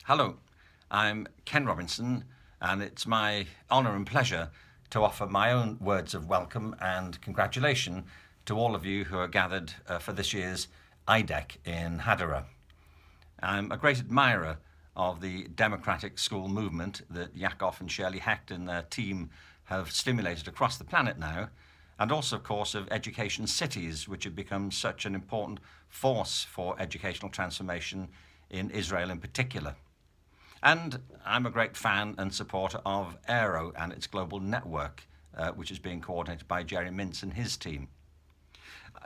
Hello, I'm Ken Robinson, and it's my honour and pleasure to offer my own words of welcome and congratulation to all of you who are gathered for this year's IDEC in Hadera. I'm a great admirer of the democratic school movement that Yakov and Shirley Hecht and their team have stimulated across the planet now, and also, of course, of education cities, which have become such an important force for educational transformation in Israel in particular. And I'm a great fan and supporter of Aero and its global network, which is being coordinated by Jerry Mintz and his team.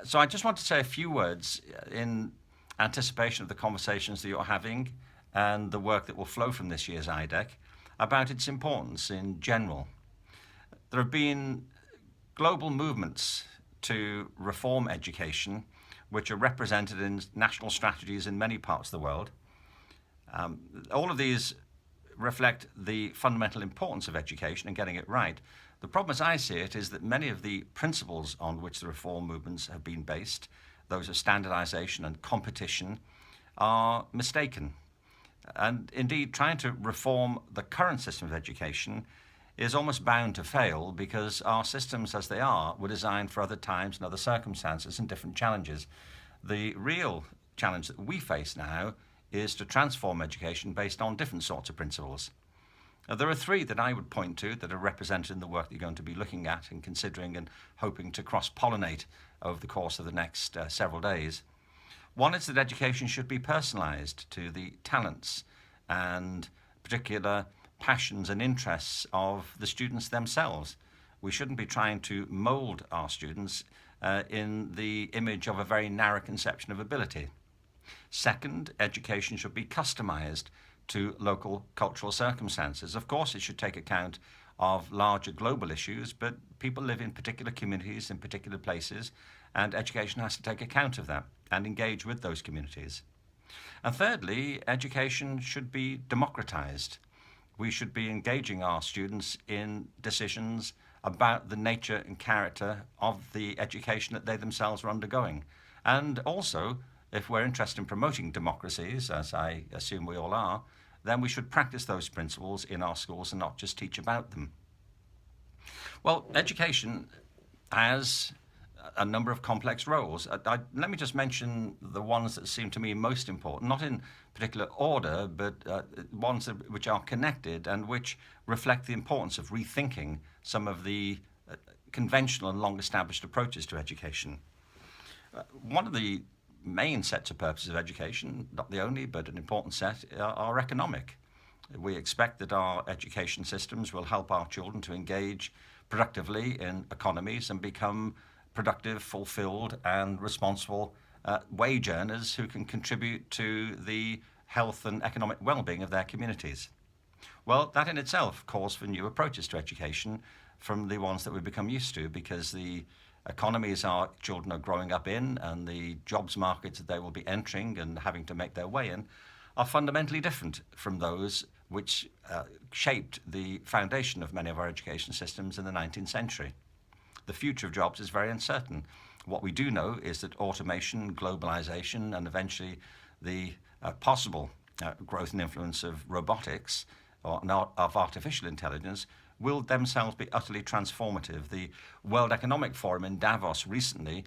So I just want to say a few words in anticipation of the conversations that you're having and the work that will flow from this year's IDEC about its importance in general. There have been global movements to reform education, which are represented in national strategies in many parts of the world. All of these reflect the fundamental importance of education and getting it right. The problem, as I see it, is that many of the principles on which the reform movements have been based, those of standardization and competition, are mistaken. And indeed, trying to reform the current system of education is almost bound to fail because our systems as they are were designed for other times and other circumstances and different challenges. The real challenge that we face now is to transform education based on different sorts of principles. There are three that I would point to that are represented in the work that you're going to be looking at and considering and hoping to cross-pollinate over the course of the next several days. One is that education should be personalized to the talents and particular passions and interests of the students themselves. We shouldn't be trying to mold our students in the image of a very narrow conception of ability. Second, education should be customized to local cultural circumstances. Of course, it should take account of larger global issues, but people live in particular communities in particular places, and education has to take account of that and engage with those communities. And thirdly, education should be democratized. We should be engaging our students in decisions about the nature and character of the education that they themselves are undergoing. And also, if we're interested in promoting democracies, as I assume we all are, then we should practice those principles in our schools and not just teach about them. Well, education has a number of complex roles. Let me just mention the ones that seem to me most important, not in particular order, but ones which are connected and which reflect the importance of rethinking some of the conventional and long-established approaches to education. One of the main sets of purposes of education, not the only, but an important set, are economic. We expect that our education systems will help our children to engage productively in economies and become productive, fulfilled, and responsible wage earners who can contribute to the health and economic well-being of their communities. Well, that in itself calls for new approaches to education from the ones that we've become used to, because the economies our children are growing up in and the jobs markets that they will be entering and having to make their way in are fundamentally different from those which shaped the foundation of many of our education systems in the 19th century. The future of jobs is very uncertain. What we do know is that automation, globalization, and eventually the possible growth and influence of robotics or of artificial intelligence will themselves be utterly transformative. The World Economic Forum in Davos recently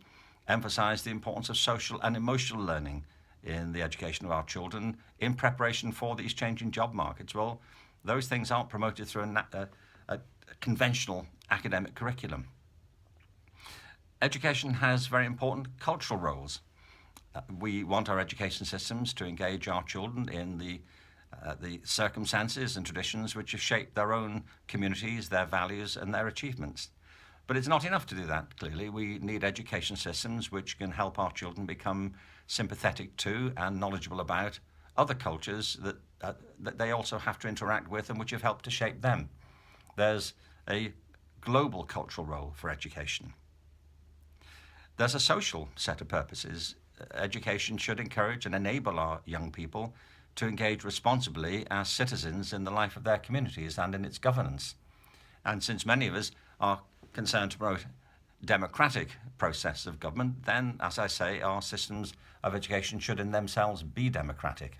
emphasized the importance of social and emotional learning in the education of our children in preparation for these changing job markets. Well, those things aren't promoted through a conventional academic curriculum. Education has very important cultural roles. We want our education systems to engage our children in the circumstances and traditions which have shaped their own communities, their values, and their achievements. But it's not enough to do that, clearly. We need education systems which can help our children become sympathetic to and knowledgeable about other cultures that they also have to interact with and which have helped to shape them. There's a global cultural role for education. There's a social set of purposes. Education should encourage and enable our young people to engage responsibly as citizens in the life of their communities and in its governance. And since many of us are concerned to promote democratic process of government, then, as I say, our systems of education should in themselves be democratic.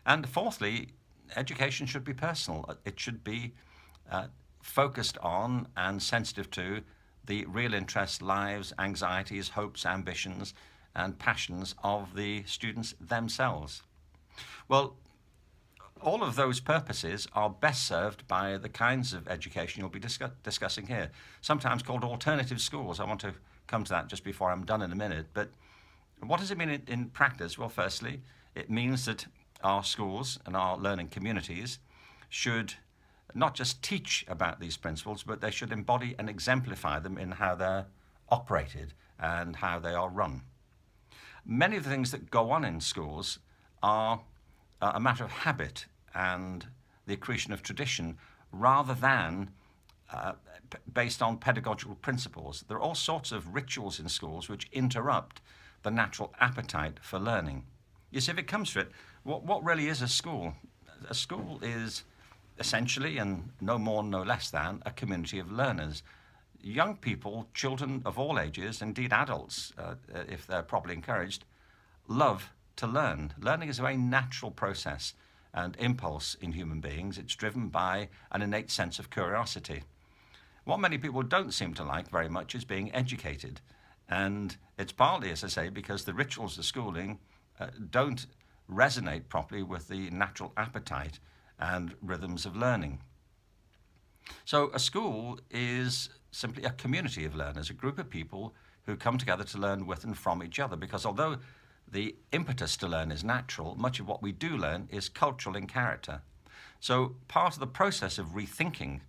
And fourthly, education should be personal. It should be focused on and sensitive to the real interests, lives, anxieties, hopes, ambitions, and passions of the students themselves. Well, all of those purposes are best served by the kinds of education you'll be discussing here, sometimes called alternative schools. I want to come to that just before I'm done in a minute. But what does it mean in practice? Well, firstly, it means that our schools and our learning communities should not just teach about these principles, but they should embody and exemplify them in how they're operated and how they are run. Many of the things that go on in schools are a matter of habit and the accretion of tradition rather than based on pedagogical principles. There are all sorts of rituals in schools which interrupt the natural appetite for learning. You see, if it comes to it, what really is a school? A school is essentially, and no more, no less than, a community of learners. Young people, children of all ages, indeed adults, if they're properly encouraged, love to learn. Learning is a very natural process and impulse in human beings. It's driven by an innate sense of curiosity. What many people don't seem to like very much is being educated. And it's partly, as I say, because the rituals of schooling don't resonate properly with the natural appetite and rhythms of learning. So a school is simply a community of learners, a group of people who come together to learn with and from each other, because although the impetus to learn is natural, much of what we do learn is cultural in character. So part of the process of rethinking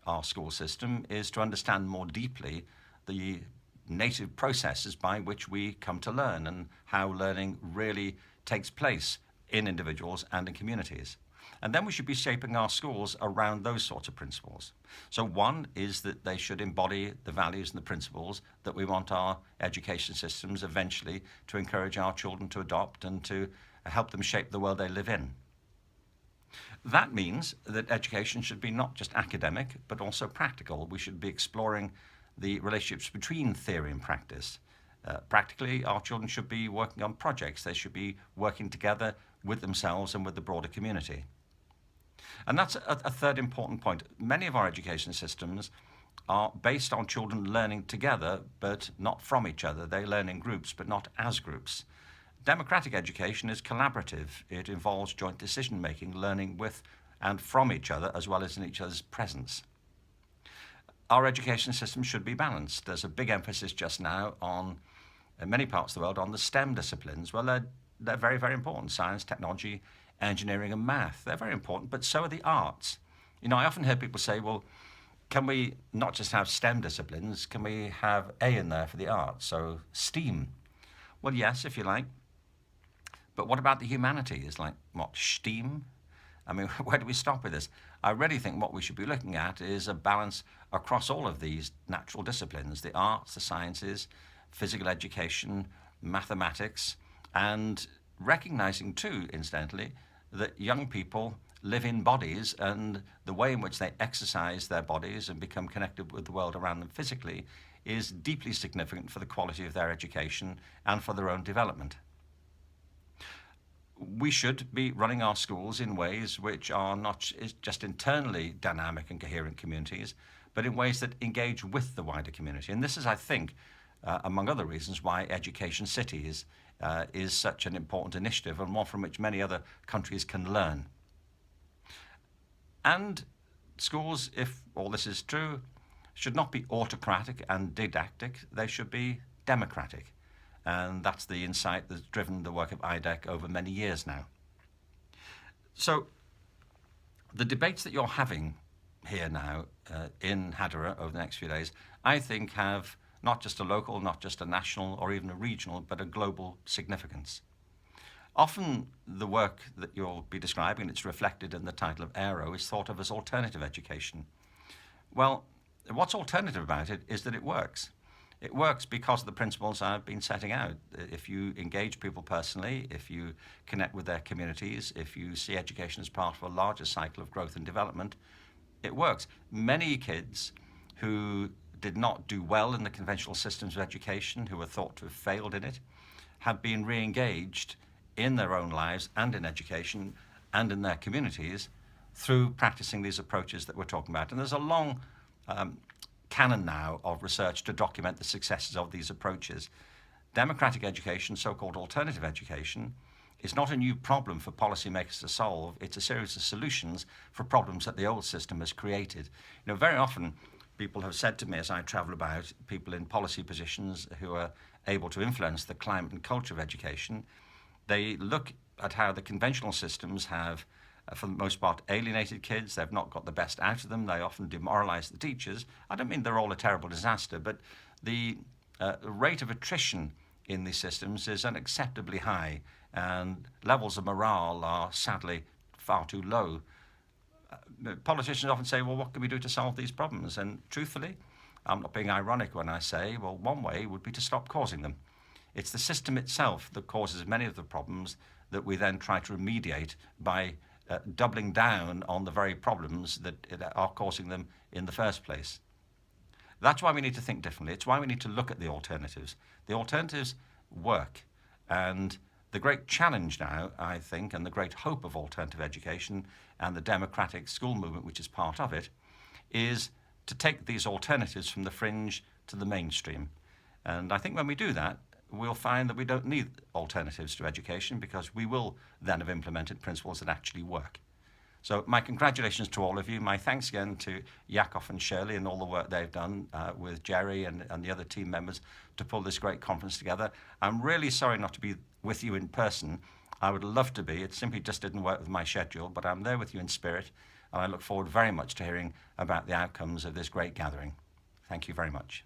our school system is to understand more deeply the native processes by which we come to learn and how learning really takes place in individuals and in communities. And then we should be shaping our schools around those sorts of principles. So one is that they should embody the values and the principles that we want our education systems eventually to encourage our children to adopt and to help them shape the world they live in. That means that education should be not just academic, but also practical. We should be exploring the relationships between theory and practice. Practically, our children should be working on projects. They should be working together with themselves and with the broader community. And that's a third important point. Many of our education systems are based on children learning together, but not from each other. They learn in groups, but not as groups. Democratic education is collaborative. It involves joint decision-making, learning with and from each other, as well as in each other's presence. Our education system should be balanced. There's a big emphasis just now on, in many parts of the world, on the STEM disciplines. Well, they're very, very important. Science, technology, engineering and math. They're very important, but so are the arts. You know, I often hear people say, well, can we not just have STEM disciplines, can we have A in there for the arts, so STEAM? Well, yes, if you like. But what about the humanities? Like, what, STEAM? I mean, where do we stop with this? I really think what we should be looking at is a balance across all of these natural disciplines, the arts, the sciences, physical education, mathematics, and recognizing too, incidentally, that young people live in bodies and the way in which they exercise their bodies and become connected with the world around them physically is deeply significant for the quality of their education and for their own development. We should be running our schools in ways which are not just internally dynamic and coherent communities, but in ways that engage with the wider community. And this is, I think, among other reasons, why Education Cities is such an important initiative and one from which many other countries can learn. And schools, if all this is true, should not be autocratic and didactic. They should be democratic. And that's the insight that's driven the work of IDEC over many years now. So the debates that you're having here now in Hadera over the next few days, I think have not just a local, not just a national or even a regional, but a global significance. Often the work that you'll be describing, it's reflected in the title of Aero, is thought of as alternative education. Well, what's alternative about it is that it works. It works because of the principles I've been setting out. If you engage people personally, if you connect with their communities, if you see education as part of a larger cycle of growth and development, it works. Many kids who did not do well in the conventional systems of education, who were thought to have failed in it, have been re-engaged in their own lives and in education and in their communities through practicing these approaches that we're talking about. And there's a long canon now of research to document the successes of these approaches. Democratic education, so-called alternative education, is not a new problem for policymakers to solve. It's a series of solutions for problems that the old system has created. You know, very often people have said to me as I travel about, people in policy positions who are able to influence the climate and culture of education, they look at how the conventional systems have, for the most part, alienated kids. They've not got the best out of them. They often demoralize the teachers. I don't mean they're all a terrible disaster, but the rate of attrition in these systems is unacceptably high, and levels of morale are sadly far too low. Politicians often say, well, what can we do to solve these problems? And truthfully, I'm not being ironic when I say, well, one way would be to stop causing them. It's the system itself that causes many of the problems that we then try to remediate by doubling down on the very problems that are causing them in the first place. That's why we need to think differently. It's why we need to look at the alternatives. The alternatives work. And the great challenge now, I think, and the great hope of alternative education and the democratic school movement, which is part of it, is to take these alternatives from the fringe to the mainstream. And I think when we do that, we'll find that we don't need alternatives to education, because we will then have implemented principles that actually work. So my congratulations to all of you. My thanks again to Yakov and Shirley and all the work they've done with Jerry and the other team members to pull this great conference together. I'm really sorry not to be with you in person. I would love to be. It simply just didn't work with my schedule, but I'm there with you in spirit, and I look forward very much to hearing about the outcomes of this great gathering. Thank you very much.